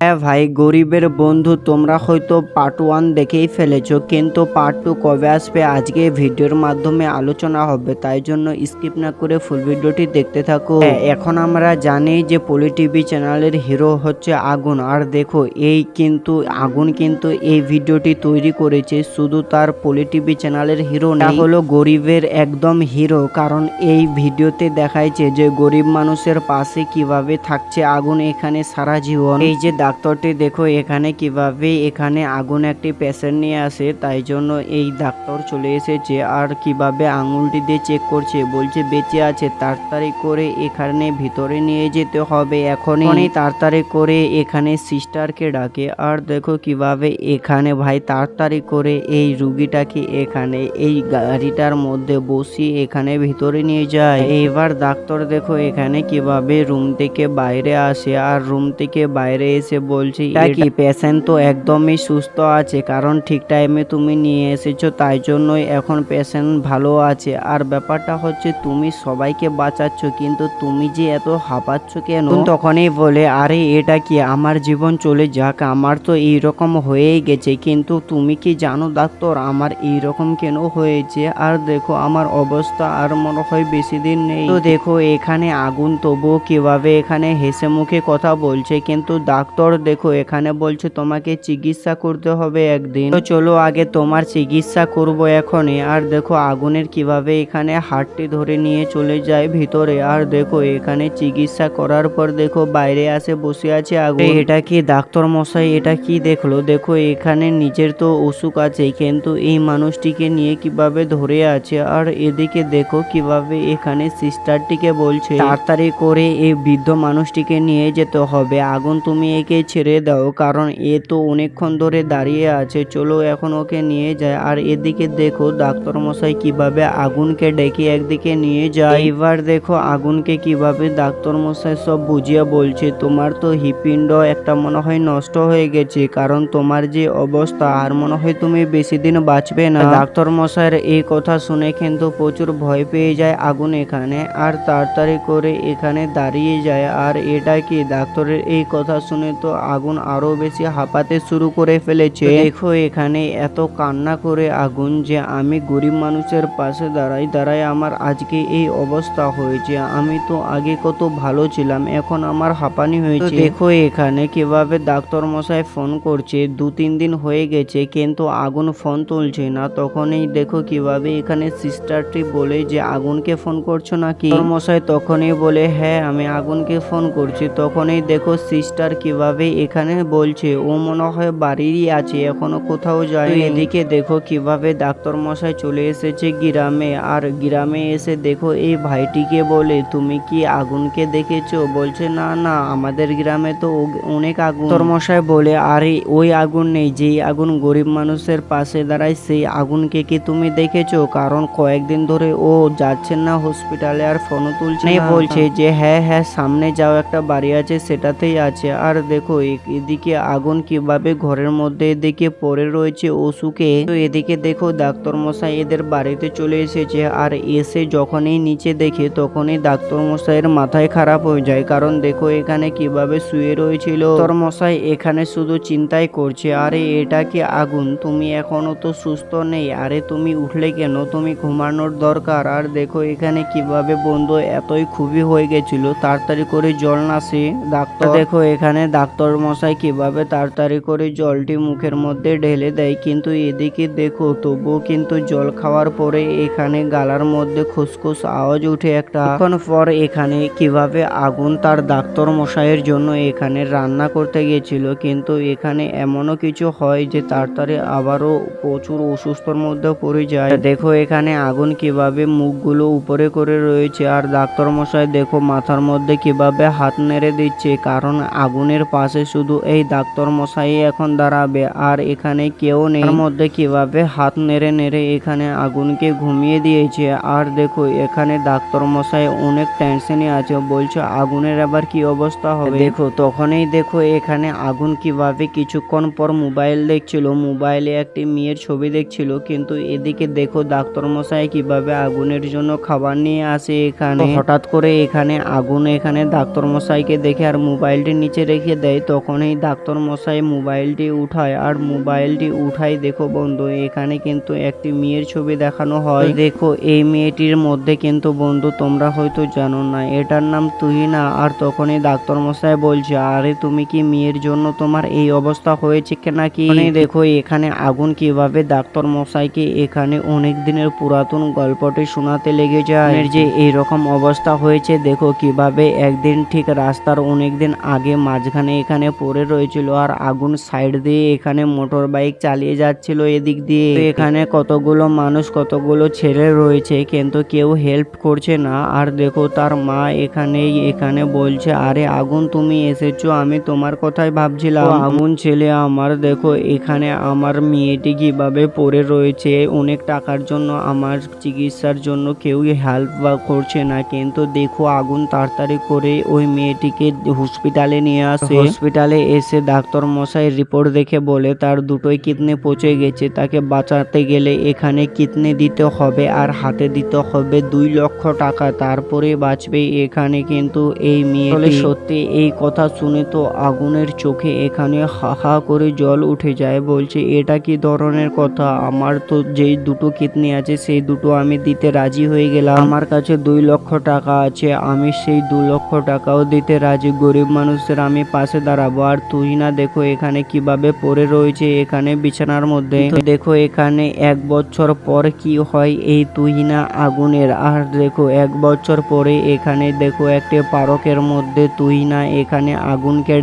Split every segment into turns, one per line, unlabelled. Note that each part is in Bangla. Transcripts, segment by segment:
হ্যাঁ ভাই, গরিবের বন্ধু তোমরা হয়তো পার্ট 1 দেখেই ফেলেছো, কিন্তু পার্ট 2 কবে আসবে আজকে ভিডিওর মাধ্যমে আলোচনা হবে, তাই জন্য স্কিপ না করে ফুল ভিডিওটি দেখতে থাকো। এখন আমরা জানি যে পলি টিভি চ্যানেলের হিরো হচ্ছে আগুন, আর দেখো আগুন কিন্তু এই ভিডিওটি তৈরি করেছে শুধু তার পলি টিভি চ্যানেলের হিরো না, হলো গরিবের একদম হিরো। কারণ এই ভিডিওতে দেখাইছে যে গরিব মানুষের পাশে কিভাবে থাকছে আগুন এখানে সারা জীবন। এই যে ডাক্তারটি দেখো এখানে কিভাবে এখানে আগুন একটি পেশেন্ট নিয়ে আসে, তাই জন্য এই ডাক্তার চলে এসেছে আর কিভাবে আঙুলটি দিয়ে চেক করছে, বলছে বেঁচে আছে, তাড়াতাড়ি করে এখানে ভিতরে নিয়ে যেতে হবে এখনই। তাড়াতাড়ি করে এখানে সিস্টারকে ডাকে, আর দেখো কিভাবে এখানে ভাই তাড়াতাড়ি করে এই রুগীটাকে এখানে এই গাড়িটার মধ্যে বসিয়ে এখানে ভিতরে নিয়ে যায়। এবার ডাক্তার দেখো এখানে কিভাবে রুম থেকে বাইরে আসে, আর রুম থেকে বাইরে এসে বলছি কি পেশেন্ট তো একদমই সুস্থ আছে, কারণ ঠিক টাইমে তুমি নিয়ে এসেছো, তাই জন্যই এখন পেশেন্ট ভালো আছে। আর ব্যাপারটা হচ্ছে তুমি সবাইকে বাঁচাচ্ছ, কিন্তু তুমি যে এত হাঁপাচ্ছ কেন? তখনই বলে আরে এটা কি, আমার জীবন চলে যাক, আমার তো এইরকম হয়েই গেছে, কিন্তু তুমি কি জানো ডাক্তার আমার এইরকম কেন হয়েছে? আর দেখো আমার অবস্থা আর মনে হয় বেশি দিন নেই। তো দেখো এখানে আগুন তবুও কিভাবে এখানে হেসে মুখে কথা বলছে, কিন্তু ডাক্তার দেখো এখানে বলছে তোমাকে চিকিৎসা করতে হবে একদিন, তো চলো আগে তোমার চিকিৎসা করব এখনই। আর দেখো আগুনের কিভাবে এখানে হাতটি ধরে নিয়ে চলে যায় ভিতরে, আর দেখো এখানে চিকিৎসা করার পর দেখো বাইরে আসে বসে আছে আগুন। এটা কি ডাক্তার মশাই, এটা কি দেখলো? দেখো এখানে নিজের তো অসুখ আছে, কিন্তু এই মানুষটিকে নিয়ে কিভাবে ধরে আছে। আর এদিকে দেখো কিভাবে এখানে সিস্টারটিকে বলছে তাড়াতাড়ি করে এই বৃদ্ধ মানুষটিকে নিয়ে যেতে হবে, আগুন তুমি একে ছেড়ে দাও, কারণ এ তো অনেকক্ষণ ধরে দাঁড়িয়ে আছে, চলো এখন ওকে নিয়ে যায়। আর এদিকে দেখো ডাক্তার মশাই কিভাবে আগুনকে ডেকে একদিকে নিয়ে যায়। এবার দেখো আগুনকে কিভাবে ডাক্তার মশাই সব বুঝিয়ে বলছে তোমার তো হৃৎপিণ্ড একটা মনে হয় নষ্ট হয়ে গেছে, কারণ তোমার যে অবস্থা আর মনে হয় তুমি বেশি দিন বাঁচবে না। ডাক্তার মশাইয়ের এই কথা শুনে কিন্তু প্রচুর ভয় পেয়ে যায় আগুন এখানে, আর তাড়াতাড়ি করে এখানে দাঁড়িয়ে যায়। আর এটা কি ডাক্তারের এই কথা শুনে তো আগুন আরো বেশি হাঁপাতে শুরু করে ফেলেছে। দেখো এখানে এত কান্না করে আগুন যে আমি গরিব মানুষের পাশে দাঁড়াই আমার আজকে এই অবস্থা হয়েছে, আমি তো আগে কত ভালো ছিলাম, এখন আমার হাঁপানি হয়েছে। দেখো এখানে কিভাবে ডাক্তার মশাই ফোন করছে, 2-3 দিন হয়ে গেছে কিন্তু আগুন ফোন তুলছে না। তখনই দেখো কিভাবে এখানে সিস্টারটি বলে যে আগুনকে ফোন করছো নাকি? ডাক্তার মশাই তখনই বলে হ্যাঁ আমি আগুনকে ফোন করছি। তখনই দেখো সিস্টার কিভাবে এখানে বলছে ও মনে হয় বাড়িরই আছে, এখনো কোথাও যায়। এদিকে দেখো কিভাবে ডাক্তার মশাই চলে এসেছে গ্রামে, আর গ্রামে এসে দেখো এই ভাইটিকে বলে তুমি কি আগুনকে দেখেছো? বলছে না না আমাদের গ্রামে তো অনেক আগুন। ডাক্তার মশাই বলে আরে ওই আগুন নেই, যেই আগুন গরিব মানুষের পাশে দাঁড়ায় সেই আগুনকে কি তুমি দেখেছো? কারণ কয়েকদিন ধরে ও যাচ্ছেন না হসপিটালে আর ফোনও তুলছে না। বলছে যে হ্যাঁ হ্যাঁ সামনে যাও একটা বাড়ি আছে সেটাতেই আছে। আর দেখো এদিকে আগুন কিভাবে ঘরের মধ্যে এদিকে পড়ে রয়েছে অসুখে। তো এদিকে দেখো ডাক্তার মশাই এদের বাড়িতে চলে এসেছে, আর এসে যখনই নিচে দেখে তখনই ডাক্তার মশাইয়ের মাথায় খারাপ হয়ে যায়, কারণ দেখো এখানে কিভাবে শুয়ে রয়েছিল। ডাক্তার মশাই এখানে শুধু চিন্তাই করছে আরে এটা কি আগুন, তুমি এখনো তো সুস্থ নেই, আরে তুমি উঠলে কেন, তুমি ঘুমানোর দরকার। আর দেখো এখানে কিভাবে বন্ধু এতই খুবই হয়ে গেছিল, তাড়াতাড়ি করে জল নাসে ডাক্তার। দেখো এখানে ডাক্তার মশাই কিভাবে তাড়াতাড়ি করে জলটি মুখের মধ্যে ঢেলে দেয়, কিন্তু এদিকে দেখো তবুও কিন্তু জল খাওয়ার পরে এখানে গালার মধ্যে খুসখুস আওয়াজ উঠে একটা। তখন পর এখানে কিভাবে আগুন তার ডাক্তার মশাইয়ের জন্য এখানে রান্না করতে গিয়েছিল, কিন্তু এখানে এমনও কিছু হয় যে তাড়াতাড়ি আবারও প্রচুর অসুস্থর মধ্যে পড়ে যায়। দেখো এখানে আগুন কিভাবে মুখগুলো উপরে করে রয়েছে, আর ডাক্তার মশাই দেখো মাথার মধ্যে কিভাবে হাত নেড়ে দিচ্ছে, কারণ আগুনের পাশে শুধু এই ডাক্তার মশাই এখন দাঁড়াবে আর এখানে কেউ নেই। তার মধ্যে কিভাবে হাত নেড়ে নেড়ে এখানে আগুনকে ঘুমিয়ে দিয়েছে। আর দেখো এখানে ডাক্তার মশাই অনেক টেনশনে আছে, বলছে আগুনের আবার কি অবস্থা হবে। দেখো তখনই দেখো এখানে আগুন কিভাবে কিছুক্ষণ পর মোবাইল দেখছিল, মোবাইলে একটি মেয়ের ছবি দেখছিল, কিন্তু এদিকে দেখো ডাক্তার মশাই কিভাবে আগুনের জন্য খাবার নিয়ে আসে এখানে। হঠাৎ করে এখানে আগুন এখানে ডাক্তার মশাইকে দেখে আর মোবাইলটি নিচে রেখে দেয় তখনই ডাক্তার মশাই মোবাইলটি উঠায়, আর মোবাইলটি উঠাই দেখো বন্ধু এখানে কিন্তু একটি মেয়ের ছবি দেখানো হয়। দেখো এই মেয়েটির মধ্যে কিন্তু বন্ধু তোমরা হয়তো জানো না, এটার নাম তুহিনা। আর তখনই ডাক্তার মশাই বলছে, আরে তুমি কি মেয়ের জন্য তোমার এই অবস্থা হয়েছে নাকি? দেখো এখানে আগুন কিভাবে ডাক্তার মশাইকে এখানে অনেক দিনের পুরাতন গল্পটি শোনাতে লেগে যায় যে এইরকম অবস্থা হয়েছে। দেখো কিভাবে একদিন ঠিক রাস্তার অনেকদিন আগে মাঝখানে এখানে পড়ে রয়েছিল, আর আগুন সাইড দিয়ে এখানে মোটর বাইক চালিয়ে যাচ্ছিল এদিক দিয়ে। এখানে কতগুলো মানুষ কতগুলো ছেলে রয়েছে কিন্তু কেউ হেল্প করছে না। আর দেখো তার মা এখানে বলছে, আরে আগুন তুমি এসেছো, আমি তোমার কথাই ভাবছিলাম। আগুন ছেলে আমার, দেখো এখানে আমার মেয়েটি কিভাবে পড়ে রয়েছে, অনেক টাকার জন্য আমার চিকিৎসার জন্য কেউই হেল্প করছে না। কিন্তু দেখো আগুন তাড়াতাড়ি করে ওই মেয়েটিকে হসপিটালে নিয়ে আসে। হসপিটালে এসে ডাক্তার মশাই রিপোর্ট দেখে বলে তার দুটোই কিডনি পচে গেছে, তাকে বাঁচাতে গেলে এখানে কিডনি দিতে হবে আর হাতে দিতে হবে 2 লক্ষ টাকা, তারপরে বাঁচবে। এখানে কিন্তু এই মেয়ে সত্যি এই কথা শুনে তো আগুনের চোখে এখানে হা হা করে জল উঠে যায়। বলছে এটা কি ধরনের কথা, আমার তো যেই দুটো কিডনি আছে সেই দুটো আমি দিতে রাজি হয়ে গেলাম, আমার কাছে 2 লক্ষ টাকা আছে, আমি সেই 2 লক্ষ টাকাও দিতে রাজি, গরিব মানুষের আমি পাশে দাঁড়াবো। আর তুহিনা দেখো এখানে কিভাবে পড়ে রয়েছে এখানে বিছানার মধ্যে। তো দেখো এখানে 1 বছর পর কি হয় এই তুহিনা আগুনের। আর দেখো 1 বছর পরে এখানে দেখো একটা পার্কের মধ্যে তুহিনা এখানে আগুনকে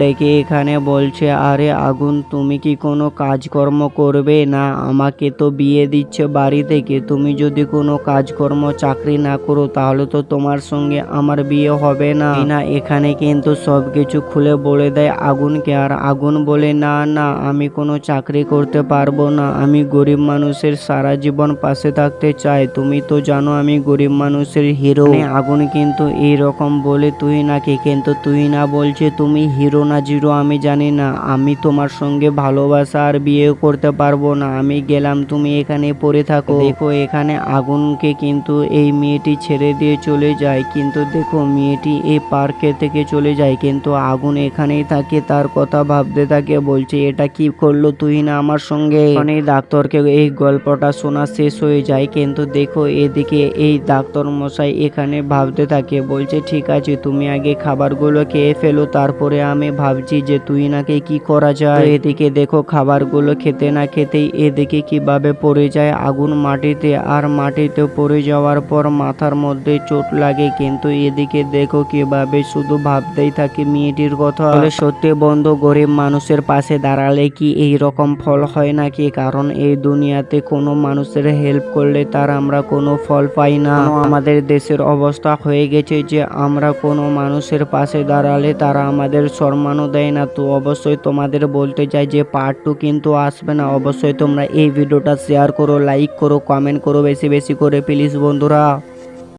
ডেকে এখানে বলছে, আরে আগুন তুমি কি কোনো কাজকর্ম করবে না? আমাকে তো বিয়ে দিচ্ছে বাড়ি থেকে, তুমি যদি কোনো কাজকর্ম চাকরি না করো তাহলে তো তোমার সঙ্গে আমার বিয়ে হবে না। এখানে কিন্তু সবকিছু খুলে বলে দেয় আগুনকে। আর আগুন বলে, না না আমি কোনো চাকরি করতে পারবো না, আমি গরিব মানুষের সারা জীবন পাশে থাকতে চাই, তুমি তো জানো আমি গরিব মানুষের হিরো। আগুন কিন্তু এইরকম বলে তুহিনাকে, কিন্তু তুহিনা বলছে তুমি হিরো না জিরো আমি জানি না, আমি তোমার সঙ্গে ভালোবাসা আর বিয়ে করতে পারবো না, আমি গেলাম, তুমি এখানে পড়ে থাকো। দেখো এখানে আগুনকে কিন্তু এই মেয়েটি ছেড়ে দিয়ে চলে যায়, কিন্তু দেখো মেয়েটি এই পার্কে থেকে চলে যায় কিন্তু আগুন এখানেই থাকে, তার কথা ভাবতে থাকে, বলছে এটা কি করলো তুহিনা আমার সঙ্গে। অনেক ডাক্তারকে এই গল্পটা শোনা শেষ হয়ে যায়, কিন্তু দেখো এদিকে এই ডাক্তার মশাই এখানে ভাবতে থাকে, বলছে ঠিক আছে তুমি আগে খাবারগুলো খেয়ে ফেলো, তারপরে আমি ভাবছি যে তুহিনাকে কি করা যায়। এদিকে দেখো খাবারগুলো খেতে না খেতেই এদিকে কিভাবে পড়ে যায় আগুন মাটিতে, আর মাটিতে পড়ে যাওয়ার পর মাথার মধ্যে চোট লাগে। কিন্তু এদিকে দেখো কিভাবে শুধু ভাবতেই থাকে মেয়েটির কথা। সত্যি বন্ধু গরিব মানুষের পাশে দাঁড়ালে কি এই রকম ফল হয় নাকি? কারণ এই দুনিয়াতে কোনো মানুষের হেল্প করলে তার আমরা কোনো ফল পাই না। আমাদের দেশের অবস্থা হয়ে গেছে যে আমরা কোনো মানুষের পাশে দাঁড়ালে তারা আমাদের সম্মানও দেয় না। তো অবশ্যই তোমাদের বলতে চাই যে পার্ট 2 কিন্তু আসবে না, অবশ্যই তোমরা এই ভিডিওটা শেয়ার করো, লাইক করো, কমেন্ট করো বেশি বেশি করে প্লিজ বন্ধুরা।